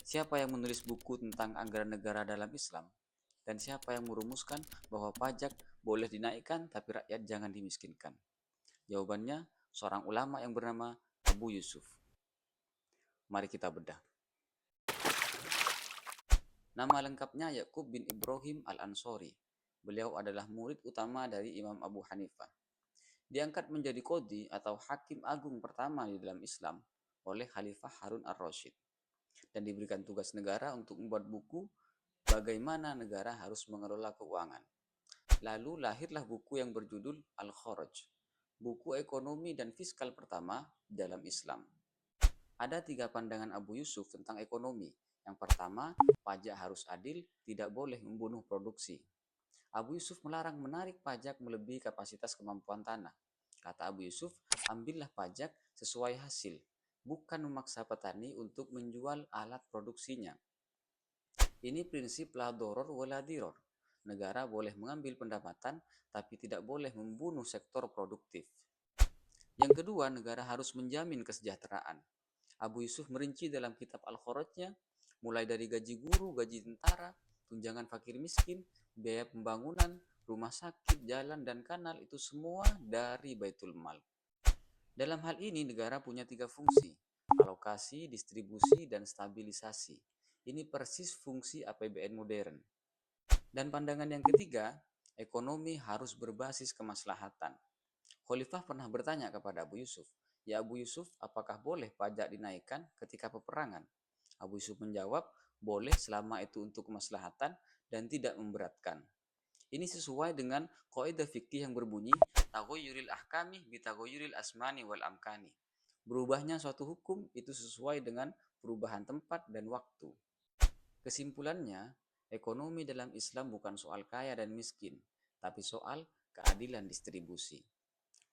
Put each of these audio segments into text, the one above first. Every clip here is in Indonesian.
Siapa yang menulis buku tentang anggaran negara dalam Islam? Dan siapa yang merumuskan bahwa pajak boleh dinaikkan tapi rakyat jangan dimiskinkan? Jawabannya, seorang ulama yang bernama Abu Yusuf. Mari kita bedah. Nama lengkapnya Yakub bin Ibrahim Al-Ansori. Beliau adalah murid utama dari Imam Abu Hanifah. Diangkat menjadi qadhi atau hakim agung pertama di dalam Islam oleh Khalifah Harun ar-Rasyid. Dan diberikan tugas negara untuk membuat buku bagaimana negara harus mengelola keuangan. Lalu lahirlah buku yang berjudul Al-Kharaj, buku ekonomi dan fiskal pertama dalam Islam. Ada 3 pandangan Abu Yusuf tentang ekonomi. Yang pertama, pajak harus adil, tidak boleh membunuh produksi. Abu Yusuf melarang menarik pajak melebihi kapasitas kemampuan tanah. Kata Abu Yusuf, ambillah pajak sesuai hasil, bukan memaksa petani untuk menjual alat produksinya. Ini prinsip la doror wala diror. Negara boleh mengambil pendapatan, tapi tidak boleh membunuh sektor produktif. Yang kedua, negara harus menjamin kesejahteraan. Abu Yusuf merinci dalam kitab Al-Kharajnya, mulai dari gaji guru, gaji tentara, tunjangan fakir miskin, biaya pembangunan, rumah sakit, jalan, dan kanal, itu semua dari Baitul Mal. Dalam hal ini, negara punya 3 fungsi: alokasi, distribusi, dan stabilisasi. Ini persis fungsi APBN modern. Dan pandangan yang ketiga, ekonomi harus berbasis kemaslahatan. Khalifah pernah bertanya kepada Abu Yusuf, "Ya Abu Yusuf, apakah boleh pajak dinaikkan ketika peperangan?" Abu Yusuf menjawab, "Boleh selama itu untuk kemaslahatan dan tidak memberatkan." Ini sesuai dengan kaidah fikih yang berbunyi, "Taghayyuril ahkami bi taghayyuril asmani wal amkani." Berubahnya suatu hukum itu sesuai dengan perubahan tempat dan waktu. Kesimpulannya, ekonomi dalam Islam bukan soal kaya dan miskin, tapi soal keadilan distribusi.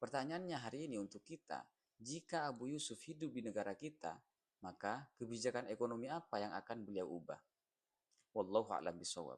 Pertanyaannya hari ini untuk kita, jika Abu Yusuf hidup di negara kita, maka kebijakan ekonomi apa yang akan beliau ubah? Wallahu a'lam bishawab.